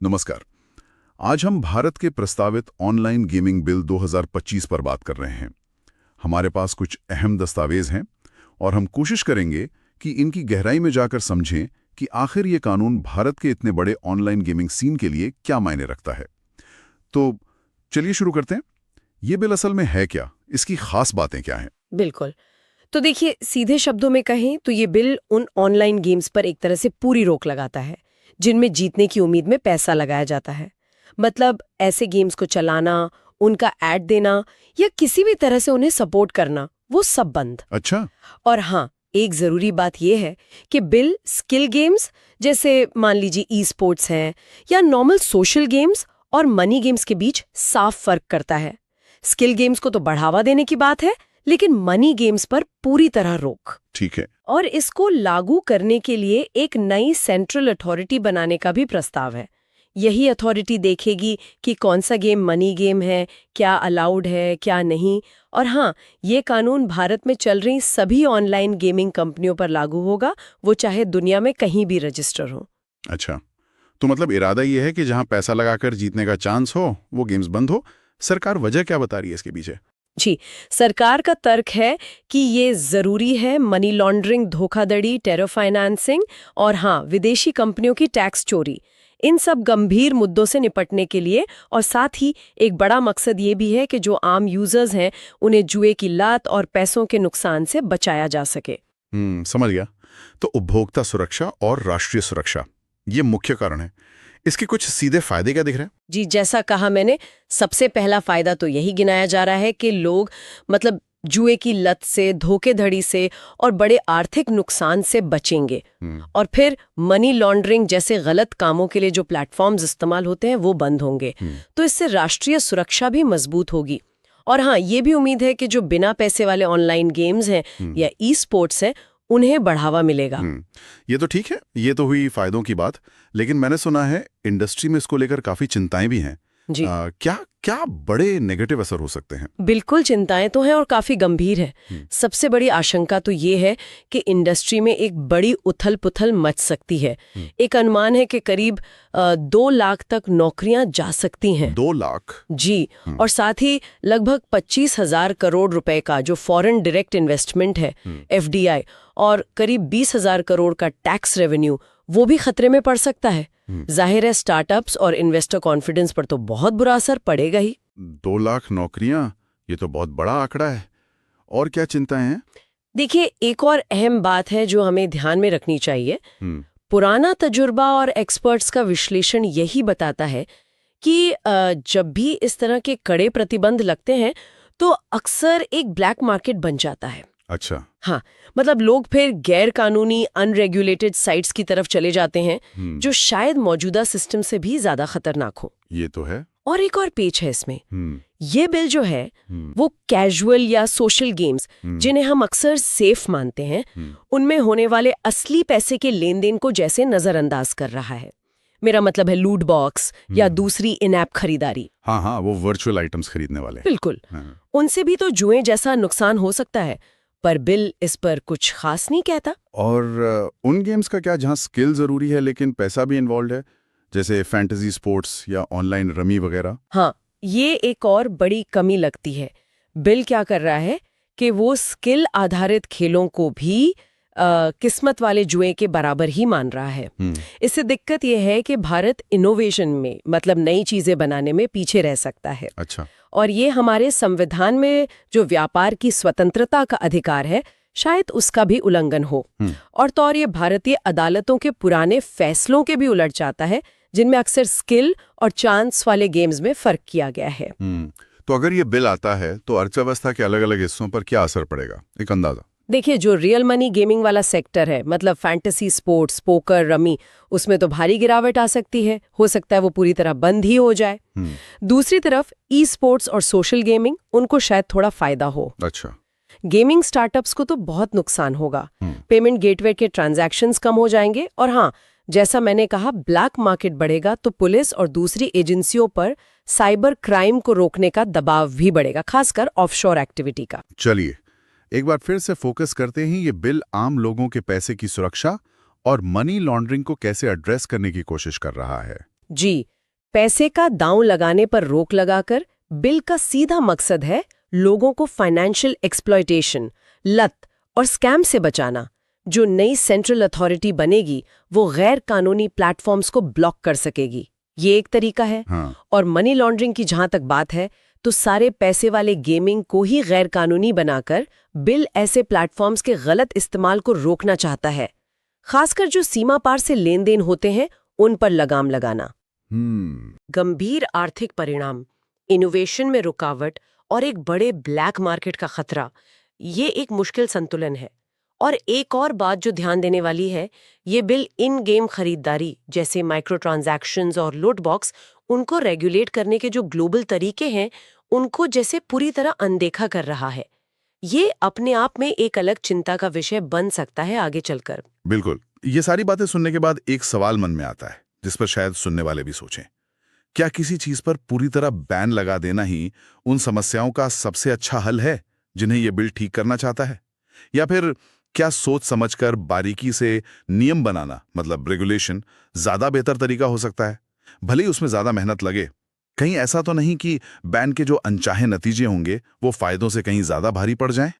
नमस्कार। आज हम भारत के प्रस्तावित ऑनलाइन गेमिंग बिल 2025 पर बात कर रहे हैं। हमारे पास कुछ अहम दस्तावेज हैं और हम कोशिश करेंगे कि इनकी गहराई में जाकर समझें कि आखिर ये कानून भारत के इतने बड़े ऑनलाइन गेमिंग सीन के लिए क्या मायने रखता है। तो चलिए शुरू करते हैं। ये बिल असल में है क्या, इसकी खास बातें क्या हैं? बिल्कुल। तो देखिए, सीधे शब्दों में कहें तो ये बिल उन ऑनलाइन गेम्स पर एक तरह से पूरी रोक लगाता है जिनमें जीतने की उम्मीद में पैसा लगाया जाता है। मतलब ऐसे गेम्स को चलाना, उनका ऐड देना या किसी भी तरह से उन्हें सपोर्ट करना, वो सब बंद। अच्छा। और हाँ, एक जरूरी बात यह है कि बिल स्किल गेम्स जैसे मान लीजिए ई स्पोर्ट्स हैं या नॉर्मल सोशल गेम्स और मनी गेम्स के बीच साफ फर्क करता है। स्किल गेम्स को तो बढ़ावा देने की बात है, लेकिन मनी गेम्स पर पूरी तरह रोक। ठीक है। और इसको लागू करने के लिए एक नई सेंट्रल अथॉरिटी बनाने का भी प्रस्ताव है। यही अथॉरिटी देखेगी कि कौन सा गेम मनी गेम है, क्या अलाउड है, क्या नहीं। और हाँ, ये कानून भारत में चल रही सभी ऑनलाइन गेमिंग कंपनियों पर लागू होगा, वो चाहे दुनिया में कहीं भी रजिस्टर हो। अच्छा, तो मतलब इरादा ये है कि जहां पैसा लगाकर जीतने का चांस हो वो गेम्स बंद हो। सरकार वजह क्या बता रही है इसके पीछे? जी, सरकार का तर्क है कि ये जरूरी है मनी लॉन्ड्रिंग, धोखाधड़ी, टेरर फाइनेंसिंग और हाँ, विदेशी कंपनियों की टैक्स चोरी, इन सब गंभीर मुद्दों से निपटने के लिए। और साथ ही एक बड़ा मकसद ये भी है कि जो आम यूजर्स हैं उन्हें जुए की लत और पैसों के नुकसान से बचाया जा सके। समझ गया। तो उपभोक्ता सुरक्षा और राष्ट्रीय सुरक्षा ये मुख्य कारण है। इसके कुछ सीधे फायदे क्या दिख रहे हैं? जी, जैसा कहा मैंने, सबसे पहला फायदा तो यही गिनाया जा रहा है कि लोग मतलब जुए की लत से, धोखेधड़ी से और बड़े आर्थिक नुकसान से बचेंगे। और फिर मनी लॉन्ड्रिंग जैसे गलत कामों के लिए जो प्लेटफॉर्म्स इस्तेमाल होते हैं वो बंद होंगे। तो इससे राष्ट्रीय सुरक्षा भी मजबूत होगी। और हाँ, ये भी उम्मीद है कि जो बिना पैसे वाले ऑनलाइन गेम्स हैं या ई स्पोर्ट्स हैं, उन्हें बढ़ावा मिलेगा। ये तो ठीक है, ये तो हुई फायदों की बात। लेकिन मैंने सुना है इंडस्ट्री में इसको लेकर काफी चिंताएं भी हैं। जी, क्या क्या बड़े नेगेटिव असर हो सकते हैं? बिल्कुल चिंताएं तो हैं और काफी गंभीर है। सबसे बड़ी आशंका तो ये है कि इंडस्ट्री में एक बड़ी उथल-पुथल मच सकती है। एक अनुमान है कि करीब 2 लाख तक नौकरियां जा सकती हैं। 2 लाख? जी, और साथ ही लगभग 25,000 करोड़ रुपए का जो फॉरेन डायरेक्ट इन्वेस्टमेंट है, एफडीआई, और करीब 20,000 करोड़ का टैक्स रेवेन्यू, वो भी खतरे में पड़ सकता है। जाहिर है, स्टार्टअप्स और इन्वेस्टर कॉन्फिडेंस पर तो बहुत बुरा असर पड़ेगा ही। 2 लाख नौकरियां, ये तो बहुत बड़ा आंकड़ा है। और क्या चिंताएं हैं? देखिए, एक और अहम बात है जो हमें ध्यान में रखनी चाहिए। पुराना तजुर्बा और एक्सपर्ट्स का विश्लेषण यही बताता है कि जब भी इस तरह के कड़े प्रतिबंध लगते हैं तो अक्सर एक ब्लैक मार्केट बन जाता है। अच्छा। हाँ, मतलब लोग फिर गैर कानूनी अनरेगुलेटेड साइट्स की तरफ चले जाते हैं, जो शायद मौजूदा सिस्टम से भी ज्यादा खतरनाक हो। ये तो है। और एक और पेच है इसमें। ये बिल जो है वो कैजुअल या सोशल गेम्स, जिन्हें हम अक्सर सेफ मानते हैं, उनमें होने वाले असली पैसे के लेन देन को जैसे नजरअंदाज कर रहा है। मेरा मतलब है लूट बॉक्स या दूसरी इन ऐप खरीदारी। हाँ, वो वर्चुअल आइटम्स खरीदने वाले। बिल्कुल। उनसे भी तो जुए जैसा नुकसान हो सकता है, पर बिल इस पर कुछ खास नहीं कहता। और उन गेम्स का क्या जहां स्किल जरूरी है लेकिन पैसा भी इन्वॉल्व है, जैसे फैंटेसी स्पोर्ट्स या ऑनलाइन रमी वगैरह? हाँ, ये एक और बड़ी कमी लगती है। बिल क्या कर रहा है कि वो स्किल आधारित खेलों को भी किस्मत वाले जुए के बराबर ही मान रहा है। इससे दिक्कत यह है कि भारत इनोवेशन में, मतलब नई चीजें बनाने में पीछे रह सकता है। अच्छा। और ये हमारे संविधान में जो व्यापार की स्वतंत्रता का अधिकार है, शायद उसका भी उल्लंघन हो। और तो और ये भारतीय अदालतों के पुराने फैसलों के भी उलट जाता है, जिनमें अक्सर स्किल और चांस वाले गेम्स में फर्क किया गया है। तो अगर ये बिल आता है तो अर्थव्यवस्था के अलग अलग हिस्सों पर क्या असर पड़ेगा, एक अंदाजा? देखिए, जो रियल मनी गेमिंग वाला सेक्टर है, मतलब फैंटेसी स्पोर्ट्स, पोकर, रमी, उसमें तो भारी गिरावट आ सकती है। हो सकता है वो पूरी तरह बंद ही हो जाए। दूसरी तरफ ई स्पोर्ट्स और सोशल गेमिंग, उनको शायद थोड़ा फायदा हो। अच्छा। गेमिंग स्टार्टअप्स को तो बहुत नुकसान होगा। पेमेंट गेटवे के ट्रांजैक्शंस कम हो जाएंगे और हाँ, जैसा मैंने कहा, ब्लैक मार्केट बढ़ेगा तो पुलिस और दूसरी एजेंसियों पर साइबर क्राइम को रोकने का दबाव भी बढ़ेगा, खासकर ऑफशोर एक्टिविटी का। चलिए एक बार फिर से फोकस करते हैं। ये बिल आम लोगों के पैसे की सुरक्षा और मनी लॉन्ड्रिंग को कैसे एड्रेस करने की कोशिश कर रहा है। जी, पैसे का दांव लगाने पर रोक लगाकर बिल का सीधा मकसद है लोगों को फाइनेंशियल एक्सप्लॉयटेशन, लत और स्कैम से बचाना। जो नई सेंट्रल अथॉरिटी बनेगी वो गैर कानूनी प्लेटफॉर्म्स को ब्लॉक कर सकेगी। ये एक तरीका है। हाँ। और मनी लॉन्ड्रिंग की जहां तक बात है तो सारे पैसे वाले गेमिंग को ही गैर कानूनी बनाकर बिल ऐसे प्लेटफॉर्म्स के गलत इस्तेमाल को रोकना चाहता है, खासकर जो सीमा पार से लेन देन होते हैं उन पर लगाम लगाना। गंभीर आर्थिक परिणाम, इनोवेशन में रुकावट और एक बड़े ब्लैक मार्केट का खतरा, ये एक मुश्किल संतुलन है। और एक और बात जो ध्यान देने वाली है, ये बिल इन गेम खरीदारी जैसे माइक्रो ट्रांजैक्शंस और लूट बॉक्स, उनको रेगुलेट करने के जो ग्लोबल तरीके हैं उनको जैसे पूरी तरह अनदेखा कर रहा है। ये अपने आप में एक अलग चिंता का विषय बन सकता है आगे चलकर। बिल्कुल। ये सारी बातें सुनने के बाद एक सवाल मन में आता है जिस पर शायद सुनने वाले भी सोचें। क्या किसी चीज पर पूरी तरह बैन लगा देना ही उन समस्याओं का सबसे अच्छा हल है जिन्हें यह बिल ठीक करना चाहता है? या फिर क्या सोच समझकर बारीकी से नियम बनाना, मतलब रेगुलेशन, ज्यादा बेहतर तरीका हो सकता है? भले ही उसमें ज्यादा मेहनत लगे। कहीं ऐसा तो नहीं कि बैन के जो अनचाहे नतीजे होंगे वो फायदों से कहीं ज्यादा भारी पड़ जाएं?